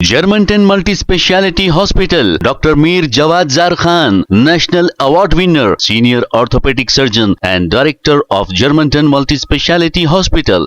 Germantown Multi-Speciality Hospital, Dr. Mir Jawad Zar Khan, National Award winner, Senior Orthopedic Surgeon and Director of Germantown Multi-Speciality Hospital.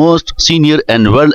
Most Senior and Well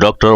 Dr.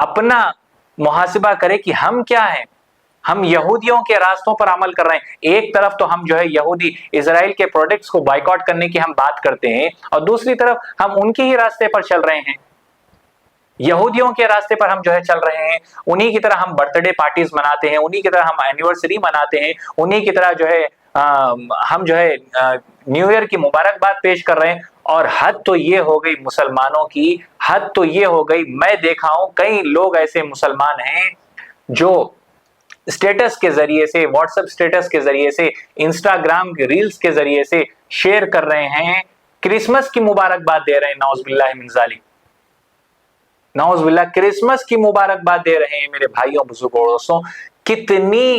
اپنا محاسبہ کرے کہ ہم کیا ہیں. ہم یہودیوں کے راستوں پر عمل کر رہے ہیں. ایک طرف تو ہم جو ہے یہودی اسرائیل کے پروڈکٹس کو بائیکاٹ کرنے کی ہم بات کرتے ہیں، اور دوسری طرف ہم ان کے ہی راستے پر چل رہے ہیں، یہودیوں کے راستے پر ہم جو ہے چل رہے ہیں. انہی کی طرح ہم برتھ ڈے پارٹیز مناتے ہیں، انہی کی طرح ہم اینیورسری مناتے ہیں، انہی کی طرح جو ہے ہم جو ہے نیو ایئر کی مبارکباد پیش کر رہے ہیں. اور حد تو یہ ہو گئی مسلمانوں کی، حد تو یہ ہو گئی، میں دیکھا ہوں کئی لوگ ایسے مسلمان ہیں جو اسٹیٹس کے ذریعے سے، واٹس ایپ اسٹیٹس کے ذریعے سے، انسٹاگرام کے ریلز کے ذریعے سے شیئر کر رہے ہیں، کرسمس کی مبارکباد دے رہے ہیں. نعوذ باللہ من ذالک، نعوذ باللہ، کرسمس کی مبارکباد دے رہے ہیں. میرے بھائیوں بزرگوں دوستوں، کتنی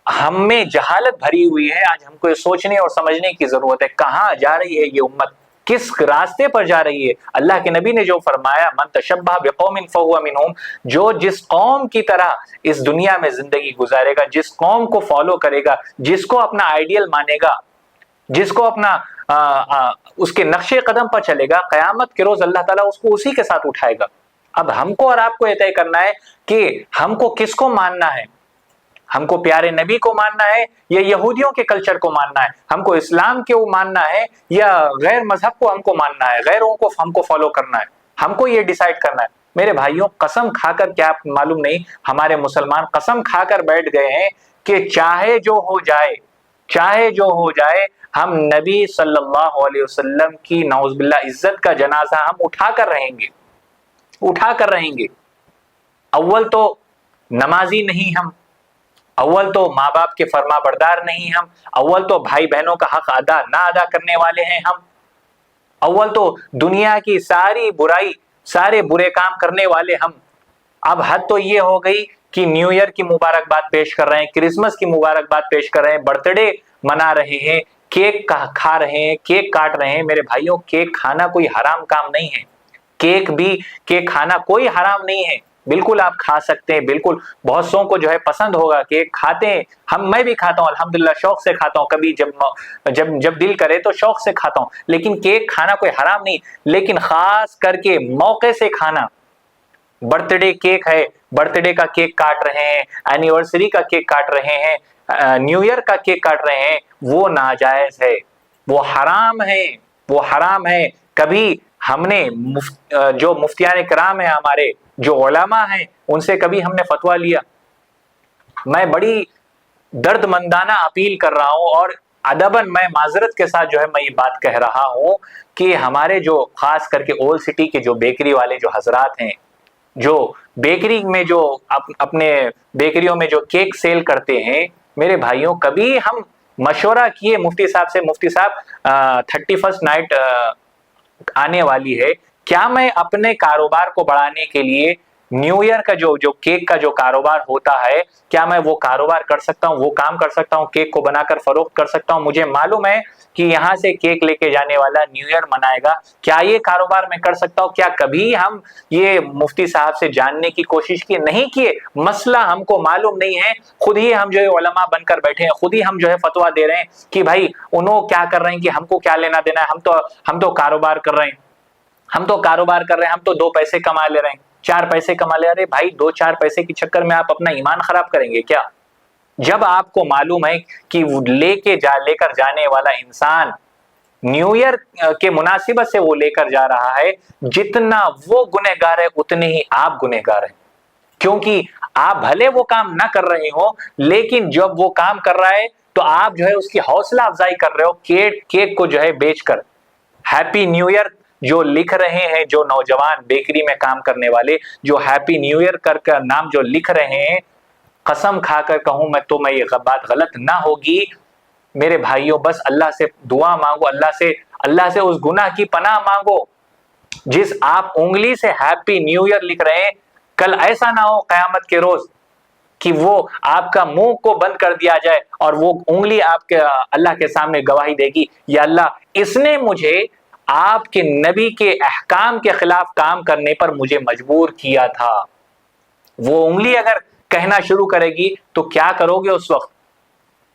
ہم میں جہالت بھری ہوئی ہے. آج ہم کو یہ سوچنے اور سمجھنے کی ضرورت ہے کہاں جا رہی ہے یہ امت، کس راستے پر جا رہی ہے. اللہ کے نبی نے جو فرمایا، من تشبہ بقوم فہو منہم، جو جس قوم کی طرح اس دنیا میں زندگی گزارے گا، جس قوم کو فالو کرے گا، جس کو اپنا آئیڈیل مانے گا، جس کو اپنا اس کے نقش قدم پر چلے گا، قیامت کے روز اللہ تعالیٰ اس کو اسی کے ساتھ اٹھائے گا. اب ہم کو اور آپ کو یہ طے کرنا ہے کہ ہم کو کس کو ماننا ہے. ہم کو پیارے نبی کو ماننا ہے یا یہودیوں کے کلچر کو ماننا ہے؟ ہم کو اسلام کو ماننا ہے یا غیر مذہب کو ہم کو ماننا ہے، غیروں کو ہم کو فالو کرنا ہے؟ ہم کو یہ ڈیسائیڈ کرنا ہے. میرے بھائیوں، قسم کھا کر، کیا معلوم نہیں ہمارے مسلمان قسم کھا کر بیٹھ گئے ہیں کہ چاہے جو ہو جائے، چاہے جو ہو جائے، ہم نبی صلی اللہ علیہ وسلم کی نعوذ باللہ عزت کا جنازہ ہم اٹھا کر رہیں گے، اٹھا کر رہیں گے. اول تو نمازی نہیں ہم، اول تو ماں باپ کے فرما بردار نہیں ہم، اول تو بھائی بہنوں کا حق نہ ادا کرنے والے ہیں ہم، اول تو دنیا کی ساری برائی، سارے برے کام کرنے والے ہم. اب حد تو یہ ہو گئی کہ نیو ایئر کی مبارکباد پیش کر رہے ہیں، کرسمس کی مبارکباد پیش کر رہے ہیں، برتھ ڈے منا رہے ہیں، کیک کھا رہے ہیں، کیک کاٹ رہے ہیں. میرے بھائیوں، کیک کھانا کوئی حرام کام نہیں ہے، کیک کھانا کوئی حرام نہیں ہے. بالکل آپ کھا سکتے ہیں، بالکل بہت سو کو جو ہے پسند ہوگا، کیک کھاتے ہیں، میں بھی کھاتا ہوں الحمدللہ، شوق سے کھاتا ہوں، کبھی جب دل کرے تو شوق سے کھاتا ہوں. لیکن کیک کھانا کوئی حرام نہیں، لیکن خاص کر کے موقع سے کھانا. برتھ ڈے کیک ہے، برتھ ڈے کا کیک کاٹ رہے ہیں، اینیورسری کا کیک کاٹ رہے ہیں، نیو ایئر کا کیک کاٹ رہے ہیں، وہ ناجائز ہے، وہ حرام ہے، وہ حرام ہے. کبھی ہم نے جو مفتیان کرام ہیں ہمارے، جو علماء ہیں، ان سے کبھی ہم نے فتویٰ لیا؟ میں بڑی درد مندانہ اپیل کر رہا ہوں اور ادباً میں معذرت کے ساتھ جو ہے میں یہ بات کہہ رہا ہوں کہ ہمارے جو خاص کر کے اولڈ سٹی کے جو بیکری والے جو حضرات ہیں، جو بیکری میں جو اپنے بیکریوں میں جو کیک سیل کرتے ہیں، میرے بھائیوں، کبھی ہم مشورہ کیے مفتی صاحب سے، مفتی صاحب 31st نائٹ آنے والی ہے، کیا میں اپنے کاروبار کو بڑھانے کے لیے نیو ایئر کا جو کیک کا جو کاروبار ہوتا ہے، کیا میں وہ کاروبار کر سکتا ہوں، وہ کام کر سکتا ہوں، کیک کو بنا کر فروخت کر سکتا ہوں؟ مجھے معلوم ہے کہ یہاں سے کیک لے کے جانے والا نیو ایئر منائے گا، کیا یہ کاروبار میں کر سکتا ہوں؟ کیا کبھی ہم یہ مفتی صاحب سے جاننے کی کوشش کی؟ نہیں کیے. مسئلہ ہم کو معلوم نہیں ہے، خود ہی ہم جو ہے علماء بن کر بیٹھے ہیں، خود ہی ہم جو ہے فتویٰ دے رہے ہیں کہ بھائی انہوں کیا کر رہے ہیں کہ ہم کو کیا لینا دینا ہے، ہم تو کاروبار کر رہے ہیں، ہم تو کاروبار کر رہے ہیں، ہم تو 2 پیسے کما لے رہے ہیں، 4 پیسے کما لے رہے ہیں. بھائی 2-4 پیسے کے چکر میں آپ اپنا ایمان خراب کریں گے کیا؟ جب آپ کو معلوم ہے کہ لے کر جانے والا انسان نیو ایئر کے مناسبت سے وہ لے کر جا رہا ہے، جتنا وہ گنہگار ہے اتنے ہی آپ گنہگار ہیں. کیونکہ آپ بھلے وہ کام نہ کر رہے ہو، لیکن جب وہ کام کر رہا ہے تو آپ جو ہے اس کی حوصلہ افزائی کر رہے ہو کیک کو جو ہے بیچ کر. ہیپی نیو ایئر جو لکھ رہے ہیں، جو نوجوان بیکری میں کام کرنے والے جو ہیپی نیو ایئر کر نام جو لکھ رہے ہیں، قسم کھا کر کہوں میں تو میں یہ بات غلط نہ ہوگی میرے بھائیوں، بس اللہ سے دعا مانگو، اللہ سے اس گناہ کی پناہ مانگو جس آپ انگلی سے ہیپی نیو ایئر لکھ رہے ہیں. کل ایسا نہ ہو قیامت کے روز کہ وہ آپ کا منہ کو بند کر دیا جائے اور وہ انگلی آپ کے اللہ کے سامنے گواہی دے گی، یا اللہ اس نے مجھے آپ کے نبی کے احکام کے خلاف کام کرنے پر مجھے مجبور کیا تھا. وہ انگلی اگر کہنا شروع کرے گی تو کیا کرو گے اس وقت؟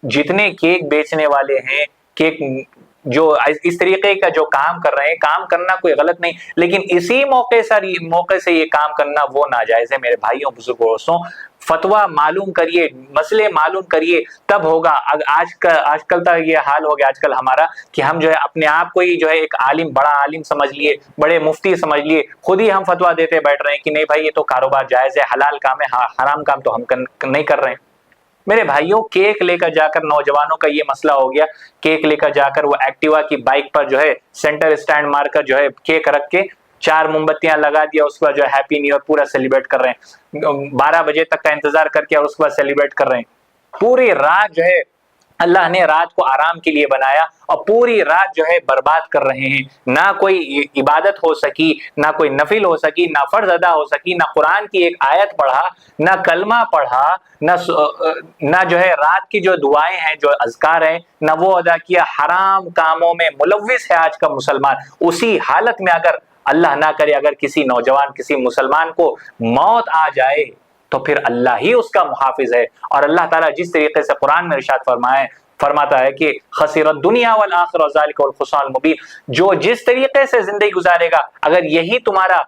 جتنے کیک بیچنے والے ہیں، کیک جو اس طریقے کا جو کام کر رہے ہیں، کام کرنا کوئی غلط نہیں، لیکن اسی موقع سے یہ کام کرنا وہ ناجائز ہے۔ میرے بھائیوں بزرگوں دوستوں، فتویٰ معلوم کریے، مسئلے معلوم کریے، تب ہوگا۔ آج کل تک یہ حال ہو گیا آج کل ہمارا کہ ہم جو ہے اپنے آپ کو ہی جو ہے ایک عالم، بڑا عالم سمجھ لیے، بڑے مفتی سمجھ لیے، خود ہی ہم فتویٰ دیتے بیٹھ رہے ہیں کہ نہیں بھائی یہ تو کاروبار جائز ہے، حلال کام ہے، حرام کام تو ہم نہیں کر رہے ہیں۔ میرے بھائیوں، کیک لے کر جا کر نوجوانوں کا یہ مسئلہ ہو گیا، کیک لے کر جا کر وہ ایکٹیوا کی بائک پر جو ہے سینٹر اسٹینڈ مار کر جو ہے کیک رکھ کے 4 موم بتیاں لگا دیا، اس کے بعد جو ہے ہیپی نیو ایئر پورا سیلیبریٹ کر رہے ہیں، 12 بجے تک کا انتظار کر کے اور اس کے بعد سیلیبریٹ کر رہے ہیں۔ پوری رات جو ہے اللہ نے رات کو آرام کے لیے بنایا اور پوری رات جو ہے برباد کر رہے ہیں، نہ کوئی عبادت ہو سکی، نہ کوئی نفل ہو سکی، نہ فرض ادا ہو سکی، نہ قرآن کی ایک آیت پڑھا، نہ کلمہ پڑھا، نہ جو ہے رات کی جو دعائیں ہیں، جو اذکار ہیں، نہ وہ ادا کیا۔ حرام کاموں میں ملوث ہے آج کا مسلمان۔ اسی حالت میں اگر اللہ نہ کرے اگر کسی نوجوان، کسی مسلمان کو موت آ جائے تو پھر اللہ ہی اس کا محافظ ہے۔ اور اللہ تعالیٰ جس طریقے سے قرآن میں ارشاد فرماتا ہے کہ خسر الدنیا والآخرہ ذالک الخسران المبین، جو جس طریقے سے زندگی گزارے گا، اگر یہی تمہارا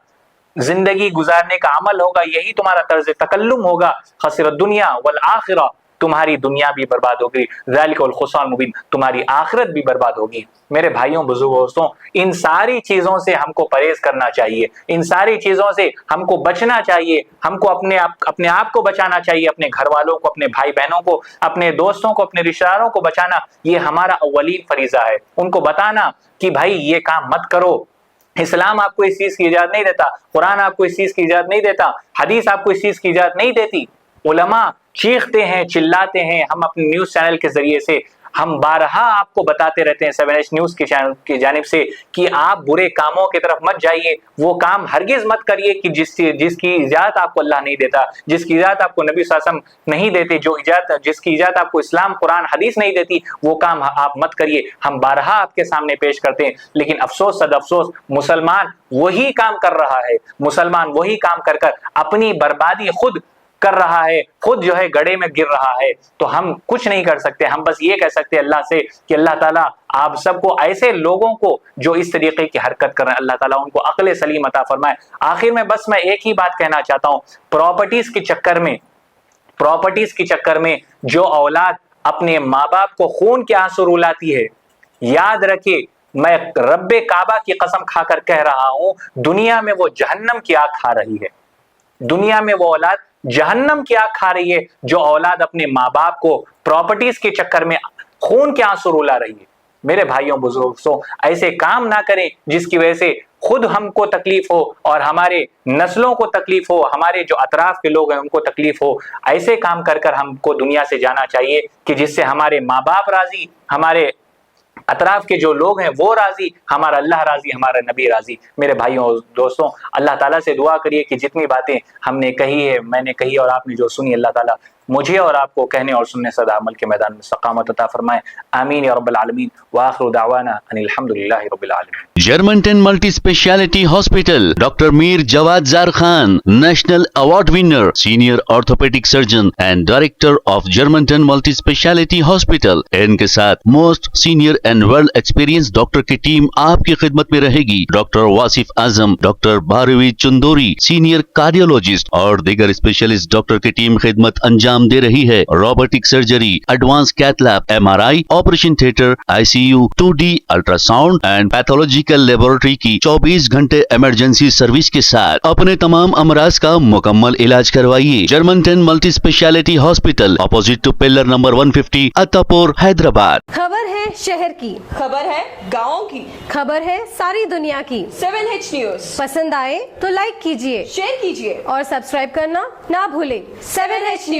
زندگی گزارنے کا عمل ہوگا، یہی تمہارا طرز تکلم ہوگا، خسر الدنیا والآخرہ، تمہاری دنیا بھی برباد ہوگی، ذالک الخسران المبین، تمہاری آخرت بھی برباد ہوگی۔ میرے بھائیوں بزرگوں دوستوں، ان ساری چیزوں سے ہم کو پرہیز کرنا چاہیے، ان ساری چیزوں سے ہم کو بچنا چاہیے، ہم کو اپنے آپ کو بچانا چاہیے، اپنے گھر والوں کو، اپنے بھائی بہنوں کو، اپنے دوستوں کو، اپنے رشتہ داروں کو بچانا، یہ ہمارا اولین فریضہ ہے۔ ان کو بتانا کہ بھائی یہ کام مت کرو، اسلام آپ کو اس چیز کی اجازت نہیں دیتا، قرآن آپ کو اس چیز کی اجازت نہیں دیتا، حدیث آپ کو اس چیز کی اجازت نہیں دیتی۔ علماء چیختے ہیں، چلاتے ہیں، ہم اپنے نیوز چینل کے ذریعے سے ہم بارہا آپ کو بتاتے رہتے ہیں 7H نیوز کے چینل کی جانب سے کہ آپ برے کاموں کی طرف مت جائیے، وہ کام ہرگز مت کریے کہ جس کی اجازت آپ کو اللہ نہیں دیتا، جس کی اجازت آپ کو نبی صلی اللہ علیہ وسلم نہیں دیتے، جس کی اجازت آپ کو اسلام قرآن حدیث نہیں دیتی، وہ کام آپ مت کریے۔ ہم بارہا آپ کے سامنے پیش کرتے ہیں، لیکن افسوس صد افسوس مسلمان وہی کام کر رہا ہے، مسلمان وہی کام کر اپنی بربادی خود کر رہا ہے، خود جو ہے گڑھے میں گر رہا ہے۔ تو ہم کچھ نہیں کر سکتے، ہم بس یہ کہہ سکتے ہیں اللہ سے کہ اللہ تعالیٰ آپ سب کو، ایسے لوگوں کو جو اس طریقے کی حرکت کر رہے ہیں، اللہ تعالیٰ ان کو عقل سلیم عطا فرمائے۔ آخر میں بس میں ایک ہی بات کہنا چاہتا ہوں، پراپرٹیز کے چکر میں جو اولاد اپنے ماں باپ کو خون کے آنسو رلاتی ہے، یاد رکھیے میں رب کعبہ کی قسم کھا کر کہہ رہا ہوں، دنیا میں وہ جہنم کی آگ کھا رہی ہے، دنیا میں وہ اولاد جہنم کی آگ کھا رہی ہے جو اولاد اپنے ماں باپ کو پراپرٹیز کے چکر میں خون کے آنسو رلا رہی ہے۔ میرے بھائیوں بزرگوں، ایسے کام نہ کریں جس کی وجہ سے خود ہم کو تکلیف ہو اور ہمارے نسلوں کو تکلیف ہو، ہمارے جو اطراف کے لوگ ہیں ان کو تکلیف ہو۔ ایسے کام کر ہم کو دنیا سے جانا چاہیے کہ جس سے ہمارے ماں باپ راضی، ہمارے اطراف کے جو لوگ ہیں وہ راضی، ہمارا اللہ راضی، ہمارا نبی راضی۔ میرے بھائیوں اور دوستوں، اللہ تعالیٰ سے دعا کریے کہ جتنی باتیں ہم نے کہی ہے، میں نے کہی اور آپ نے جو سنی، اللہ تعالیٰ مجھے اور آپ کو کہنے اور سننے صدا عمل کے میدان میں استقامت عطا فرمائے۔ آمین یا رب العالمین، وآخر دعوانا ان الحمدللہ رب العالمین۔ Germanten multi speciality hospital, doctor Mir Jawad Zar Khan, national award winner, senior orthopaedic surgeon and director of Germanten multi speciality hospital. ان کے ساتھ most senior and world experience doctor کی ٹیم آپ کی خدمت میں رہے گی۔ Doctor Wasif Azam, doctor Bharavi Chandori, senior cardiologist اور دیگر اسپیشلسٹ ڈاکٹر کی ٹیم خدمت انجام دے رہی ہے۔ Robotic surgery, advance cath lab, MRI، operation theatre, ICU، 2D ultrasound and pathological laboratory کی 24 گھنٹے ایمرجنسی سروس کے ساتھ اپنے تمام امراض کا مکمل علاج کروائیے۔ Germanten multi speciality hospital, opposite to pillar number 150، Attapur, Hyderabad. خبر ہے شہر کی، خبر ہے گاؤں کی، خبر ہے ساری دنیا کی۔ 7H نیوز پسند آئے تو لائک کیجئے، شیئر کیجئے اور سبسکرائب کرنا نہ بھولیں۔ 7H news.